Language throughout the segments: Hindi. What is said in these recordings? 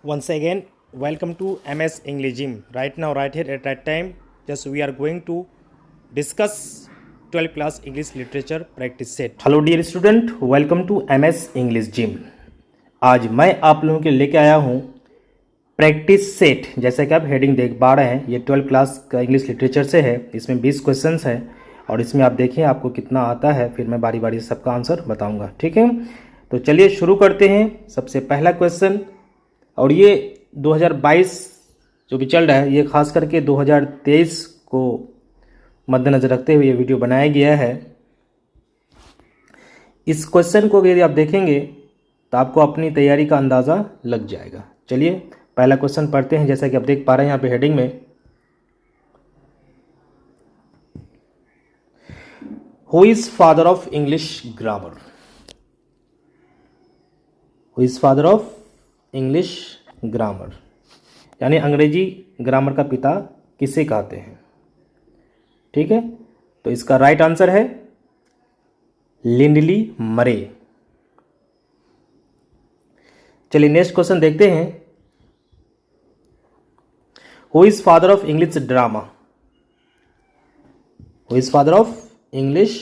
Once again, welcome to MS English Gym. Right now, right here at that time, just we are going to discuss 12th class English literature practice set. Hello dear student, welcome to MS English Gym. आज मैं आप लोगों के लिए लेके आया हूँ प्रैक्टिस सेट। जैसा कि आप हेडिंग देख पा रहे हैं, ये 12th क्लास का इंग्लिश लिटरेचर से है। इसमें 20 क्वेश्चंस है और इसमें आप देखिए आपको कितना आता है, फिर मैं बारी बारी से सबका आंसर बताऊंगा। ठीक है, तो चलिए शुरू करते हैं। सबसे पहला क्वेश्चन, और ये 2022 जो भी चल रहा है, ये खास करके 2023 को मद्देनजर रखते हुए ये वीडियो बनाया गया है। इस क्वेश्चन को यदि आप देखेंगे तो आपको अपनी तैयारी का अंदाज़ा लग जाएगा। चलिए पहला क्वेश्चन पढ़ते हैं। जैसा कि आप देख पा रहे हैं यहाँ पे हेडिंग में, who is father of English grammar. Who is father of English grammar, यानी अंग्रेजी ग्रामर का पिता किसे कहते हैं। ठीक है, तो इसका राइट आंसर है लिंडली मरे। चलिए नेक्स्ट क्वेश्चन देखते हैं। Who is father of English drama. Who is father of English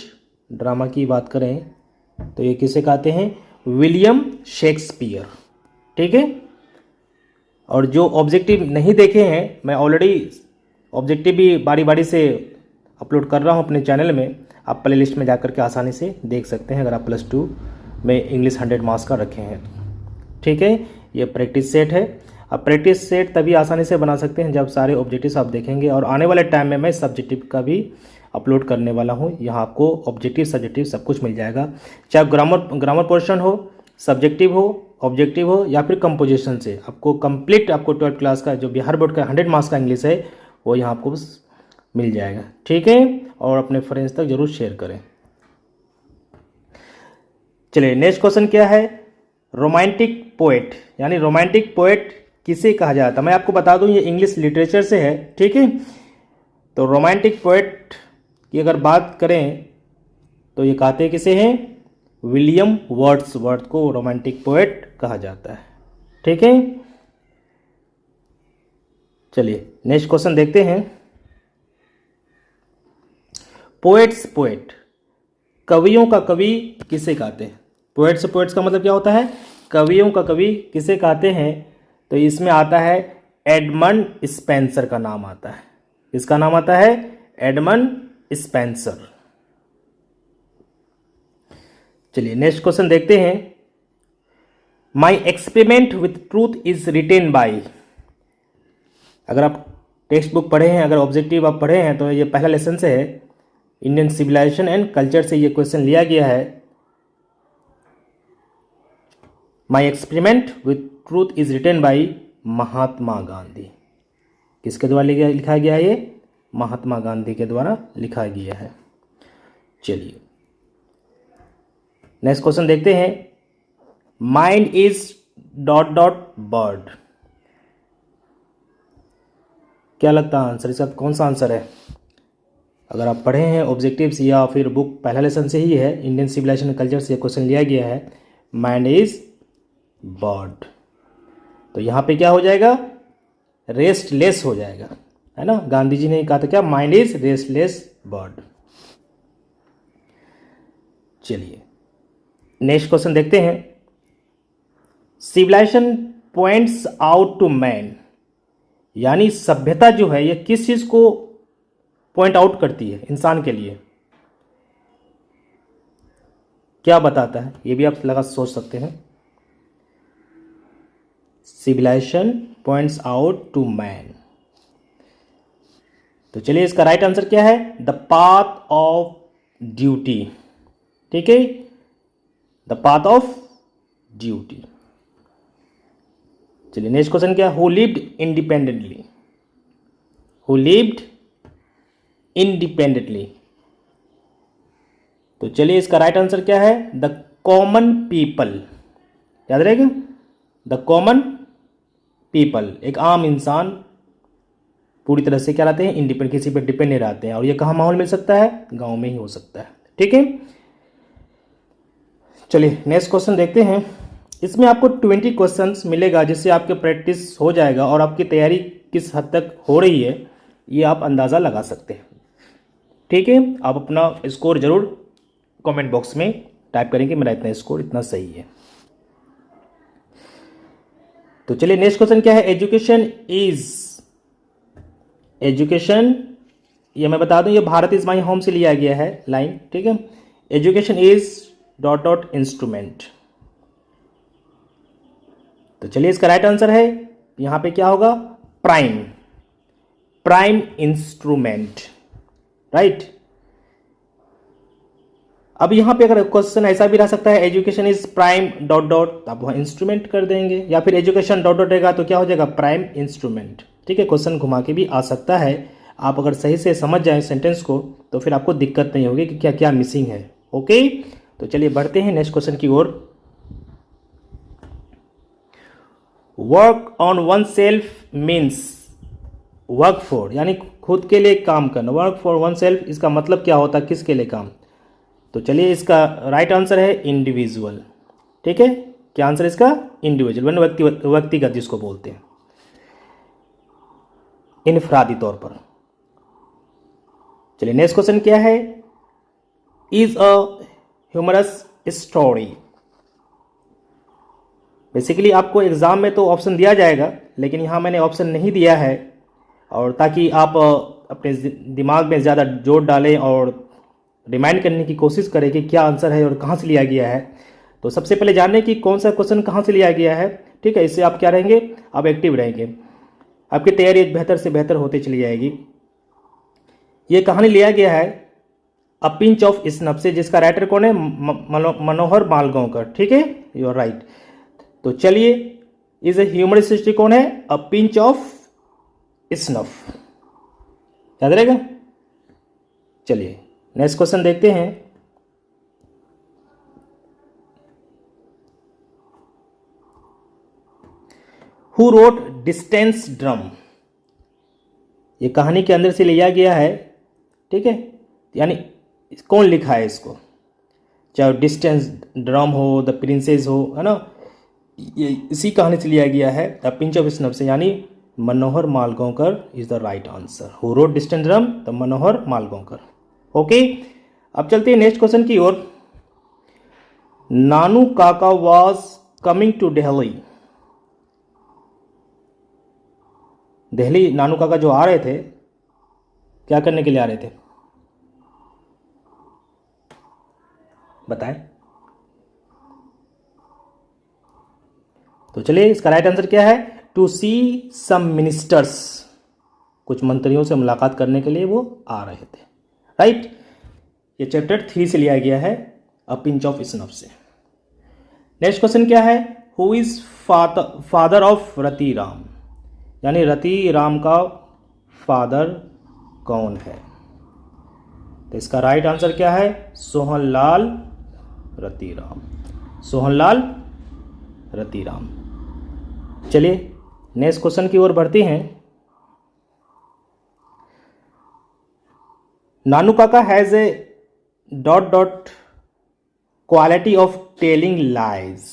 drama की बात करें तो ये किसे कहते हैं, विलियम शेक्सपियर। ठीक है, और जो ऑब्जेक्टिव नहीं देखे हैं, मैं ऑलरेडी ऑब्जेक्टिव भी बारी बारी से अपलोड कर रहा हूं अपने चैनल में। आप प्ले लिस्ट में जाकर के आसानी से देख सकते हैं अगर आप +2 में इंग्लिश 100 मार्क्स का रखे हैं। ठीक है, ये प्रैक्टिस सेट है। अब प्रैक्टिस सेट तभी आसानी से बना सकते हैं जब सारे ऑब्जेक्टिव्स आप देखेंगे, और आने वाले टाइम में मैं सब्जेक्टिव का भी अपलोड करने वाला हूँ। यहाँ आपको ऑब्जेक्टिव सब्जेक्टिव सब कुछ मिल जाएगा, चाहे ग्रामर पोर्शन हो, सब्जेक्टिव हो, ऑब्जेक्टिव हो, या फिर कंपोजिशन से। आपको कंप्लीट आपको 12th क्लास का जो बिहार बोर्ड का 100 मार्क्स का इंग्लिश है वो यहाँ आपको मिल जाएगा। ठीक है, और अपने फ्रेंड्स तक जरूर शेयर करें। चलिए नेक्स्ट क्वेश्चन क्या है, रोमांटिक पोएट, यानी रोमांटिक पोएट किसे कहा जाता है। मैं आपको बता दूं ये इंग्लिश लिटरेचर से है। ठीक है, तो रोमांटिक पोएट की अगर बात करें तो ये कहते किसे हैं, विलियम वर्ड्सवर्थ को रोमांटिक पोएट कहा जाता है। ठीक है, चलिए नेक्स्ट क्वेश्चन देखते हैं। पोएट्स पोएट, कवियों का कवि किसे कहते हैं। पोएट्स पोएट्स का मतलब क्या होता है, कवियों का कवि किसे कहते हैं। तो इसमें आता है एडमंड स्पेंसर का नाम आता है। इसका नाम आता है एडमंड स्पेंसर। चलिए नेक्स्ट क्वेश्चन देखते हैं। माई experiment with truth is written by. अगर आप टेक्स्ट बुक पढ़े हैं, अगर ऑब्जेक्टिव आप पढ़े हैं, तो ये पहला लेसन से है, इंडियन सिविलाइजेशन एंड कल्चर से ये क्वेश्चन लिया गया है। My experiment with truth is written by Mahatma Gandhi. किसके द्वारा लिखा गया है ये, महात्मा गांधी के द्वारा लिखा गया है। चलिए नेक्स्ट क्वेश्चन देखते हैं। Mind is ... bird. क्या लगता है आंसर, इसका कौन सा आंसर है। अगर आप पढ़े हैं ऑब्जेक्टिव्स या फिर बुक पहला लेसन से ही है, इंडियन सिविलाइजेशन एंड कल्चर से क्वेश्चन लिया गया है, माइंड इज बर्ड। तो यहाँ पे क्या हो जाएगा, रेस्टलेस हो जाएगा, है ना। गांधी जी ने कहा था क्या, माइंड इज रेस्टलेस बर्ड। चलिए नेक्स्ट क्वेश्चन देखते हैं। Civilisation points out to man, यानी सभ्यता जो है ये किस चीज को पॉइंट आउट करती है इंसान के लिए, क्या बताता है, ये भी आप लगा सोच सकते हैं। Civilisation points out to man, तो चलिए इसका राइट आंसर क्या है, द पाथ ऑफ ड्यूटी। ठीक है, द पाथ ऑफ ड्यूटी। चलिए नेक्स्ट क्वेश्चन क्या, who lived independently. Who lived independently, तो चलिए इसका राइट आंसर क्या है, द कॉमन पीपल। याद रहेगा, द कॉमन पीपल, एक आम इंसान पूरी तरह से क्या रहते हैं, इंडिपेंडेंट, किसी पर डिपेंड नहीं रहते हैं। और ये कहाँ माहौल मिल सकता है, गांव में ही हो सकता है। ठीक है, चलिए नेक्स्ट क्वेश्चन देखते हैं। इसमें आपको 20 क्वेश्चंस मिलेगा, जिससे आपके प्रैक्टिस हो जाएगा और आपकी तैयारी किस हद तक हो रही है ये आप अंदाज़ा लगा सकते हैं। ठीक है, आप अपना स्कोर जरूर कमेंट बॉक्स में टाइप करेंगे मेरा इतना स्कोर इतना सही है। तो चलिए नेक्स्ट क्वेश्चन क्या है, एजुकेशन, ये मैं बता दूं ये भारत इज माई होम से लिया गया है लाइन। ठीक है, education is dot dot instrument. तो चलिए इसका राइट आंसर है यहां पे क्या होगा, प्राइम इंस्ट्रूमेंट, राइट। अब यहां पे अगर क्वेश्चन ऐसा भी रह सकता है, education is prime dot dot, आप वहां इंस्ट्रूमेंट कर देंगे, या फिर एजुकेशन डॉट डॉट रहेगा तो क्या हो जाएगा, प्राइम इंस्ट्रूमेंट। ठीक है, क्वेश्चन घुमा के भी आ सकता है। आप अगर सही से समझ जाए सेंटेंस को तो फिर आपको दिक्कत नहीं होगी कि क्या क्या मिसिंग है। ओके, तो चलिए बढ़ते हैं नेक्स्ट क्वेश्चन की ओर। Work on oneself means work for, यानी खुद के लिए काम करना। वर्क फॉर वन सेल्फ इसका मतलब क्या होता है, किसके लिए काम। तो चलिए इसका राइट आंसर है इंडिविजुअल। ठीक है, क्या आंसर इसका, इंडिविजुअल, व्यक्तिगत जिसको बोलते हैं, इनफरादी तौर पर। चलिए नेक्स्ट क्वेश्चन क्या है, is a humorous story. Basically आपको एग्जाम में तो ऑप्शन दिया जाएगा, लेकिन यहां मैंने ऑप्शन नहीं दिया है, और ताकि आप अपने दिमाग में ज़्यादा जोर डालें और रिमाइंड करने की कोशिश करें कि क्या आंसर है और कहाँ से लिया गया है। तो सबसे पहले जानने की कौन सा क्वेश्चन कहाँ से लिया गया है। ठीक है, इससे आप क्या रहेंगे, आप एक्टिव रहेंगे, आपकी तैयारी एक बेहतर से बेहतर होती चली जाएगी। ये कहानी लिया गया है अ पिंच ऑफ स्नफ से, जिसका राइटर कौन है, मनोहर मालगांवकर। ठीक है, यू आर राइट। तो चलिए इज ए ह्यूमरिस्ट कौन है, अ पिंच ऑफ स्नफ, याद रहेगा। चलिए नेक्स्ट क्वेश्चन देखते हैं। हु रोट डिस्टेंस ड्रम, ये कहानी के अंदर से लिया गया है। ठीक है, यानी कौन लिखा है इसको, चाहे डिस्टेंस ड्रम हो, द प्रिंसेस हो, है ना, ये इसी कहानी से लिया गया है, द पिंच ऑफ स्नफ से, यानी Manohar Malgaonkar is the right answer. Who wrote distance drum, the Manohar Malgaonkar. Okay, अब चलते हैं नेक्स्ट क्वेश्चन की ओर। Nanu Kaka was coming to Delhi, Delhi Nanu Kaka जो आ रहे थे, क्या करने के लिए आ रहे थे, बताएं। तो चलिए इसका राइट आंसर क्या है, टू सी सम मिनिस्टर्स, कुछ मंत्रियों से मुलाकात करने के लिए वो आ रहे थे, राइट। ये चैप्टर 3 से लिया गया है, अ पिंच ऑफ स्नफ से। नेक्स्ट क्वेश्चन क्या है, हु इज फादर ऑफ रति राम, यानी रति राम का फादर कौन है। तो इसका राइट आंसर क्या है, सोहनलाल रतिराम, सोहनलाल रतिराम। चलिए नेक्स्ट क्वेश्चन की ओर बढ़ते हैं। Nanu Kaka has a dot dot quality of telling lies,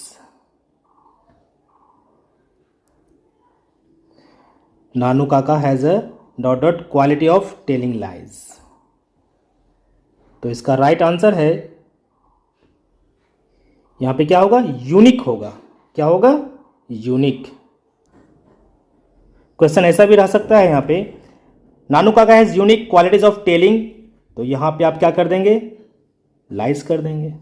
Nanu Kaka has a dot dot quality of telling lies. तो इसका राइट आंसर है यहां पे क्या होगा, यूनिक होगा। क्या होगा, यूनिक। क्वेश्चन ऐसा भी रह सकता है यहां पे, नानू Kaka has unique qualities of telling, तो यहां पे आप क्या कर देंगे, लाइज कर देंगे।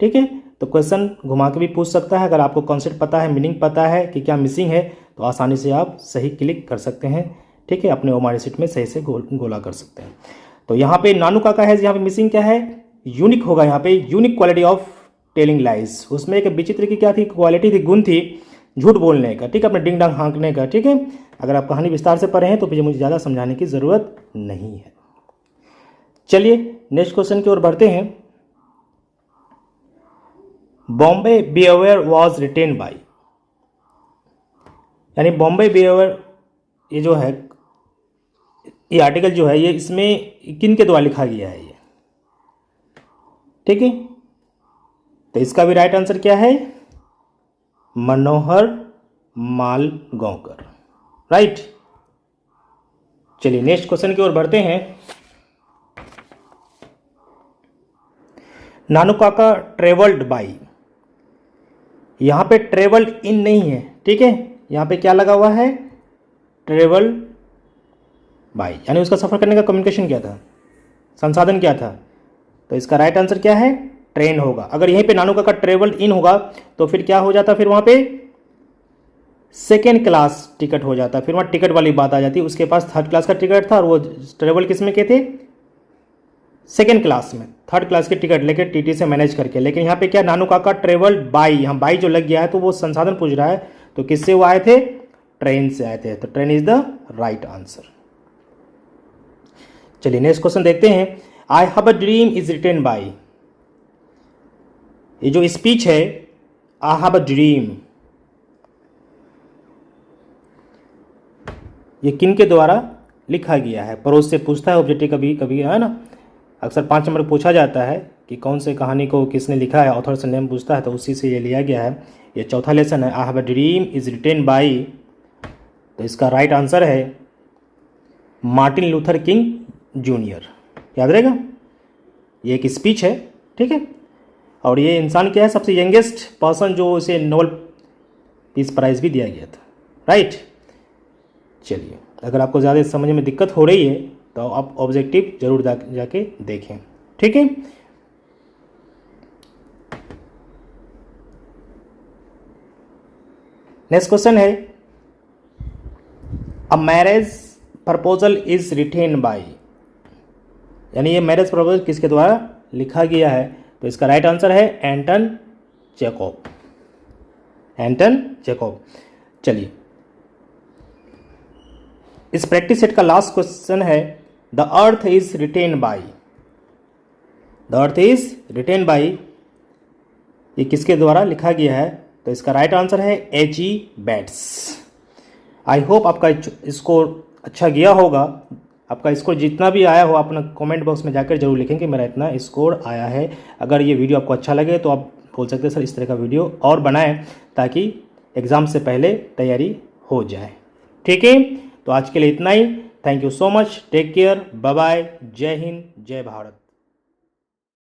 ठीक है, तो क्वेश्चन घुमा के भी पूछ सकता है। अगर आपको कॉन्सेप्ट पता है, मीनिंग पता है कि क्या मिसिंग है, तो आसानी से आप सही क्लिक कर सकते हैं। ठीक है, अपने ओमारी सीट में सही से गोला कर सकते हैं। तो यहाँ पे नानू काका है, यहाँ पे मिसिंग क्या है, यूनिक होगा। यहाँ पे unique quality of telling lies, उसमें एक विचित्र की क्या थी, क्वालिटी थी, गुण थी, झूठ बोलने का। ठीक है, अपने डिंग डांग हाँकने का। ठीक है, अगर आप कहानी विस्तार से पढ़े हैं तो फिर मुझे ज़्यादा समझाने की ज़रूरत नहीं है। चलिए नेक्स्ट क्वेश्चन की ओर बढ़ते हैं। Bombay behaviour was written by, यानी बॉम्बे बिहेवियर, ये जो है, ये आर्टिकल जो है, ये इसमें किन के द्वारा लिखा गया है ये। ठीक है, तो इसका भी राइट आंसर क्या है, मनोहर मालगांवकर, राइट। चलिए नेक्स्ट क्वेश्चन की ओर बढ़ते हैं। नानू काका ट्रेवल्ड बाई, यहां पे ट्रेवल्ड इन नहीं है, ठीक है, यहां पे क्या लगा हुआ है, ट्रेवल बाई, यानी उसका सफर करने का कम्युनिकेशन क्या था, संसाधन क्या था। तो इसका राइट आंसर क्या है, ट्रेन होगा। अगर यहीं पे नानू काका ट्रेवल्ड इन होगा तो फिर क्या हो जाता, फिर वहां पे सेकेंड क्लास टिकट हो जाता, फिर वहां टिकट वाली बात आ जाती। उसके पास थर्ड क्लास का टिकट था और वो ट्रेवल किस में के थे, सेकेंड क्लास में, थर्ड क्लास की टिकट लेके टीटी से मैनेज करके। लेकिन यहाँ पे क्या, नानू काका ट्रेवल बाई, यहाँ बाई जो लग गया है तो वो संसाधन पूछ रहा है, तो किससे वो आए थे, ट्रेन से आए थे, तो train is the right answer. चलिए नेक्स्ट क्वेश्चन देखते हैं। I have a dream is written by, ये जो स्पीच है आई हैव अ ड्रीम, ये किन के द्वारा लिखा गया है, पड़ोस से पूछता है ऑब्जेक्टिव, कभी कभी है ना, अक्सर 5 नंबर पूछा जाता है कि कौन से कहानी को किसने लिखा है, ऑथर से नेम पूछता है, तो उसी से ये लिया गया है। ये चौथा लेसन है, I have a dream is written by, तो इसका राइट आंसर है मार्टिन लूथर किंग जूनियर, याद रहेगा। ये एक स्पीच है, ठीक है, और ये इंसान क्या है, सबसे यंगेस्ट पर्सन जो इसे नोबेल पीस प्राइज भी दिया गया था, राइट। चलिए अगर आपको ज़्यादा समझने में दिक्कत हो रही है तो आप ऑब्जेक्टिव जरूर जाके देखें, ठीक है। नेक्स्ट क्वेश्चन है, a marriage proposal is written by, यानी ये मैरिज प्रपोजल किसके द्वारा लिखा गया है, तो इसका राइट आंसर है एंटन चेखोव, एंटन चेखोव। चलिए इस प्रैक्टिस सेट का लास्ट क्वेश्चन है, the earth is written by, the earth is written by, ये किसके द्वारा लिखा गया है, तो इसका राइट आंसर है H.E. बेट्स। आई होप आपका स्कोर अच्छा गया होगा, आपका स्कोर जितना भी आया हो अपना कमेंट बॉक्स में जाकर जरूर लिखें कि मेरा इतना स्कोर आया है। अगर ये वीडियो आपको अच्छा लगे तो आप बोल सकते हैं सर इस तरह का वीडियो और बनाएं ताकि एग्ज़ाम से पहले तैयारी हो जाए, ठीक है। तो आज के लिए इतना ही, thank you so much, take care, bye bye, जय हिंद, जय भारत।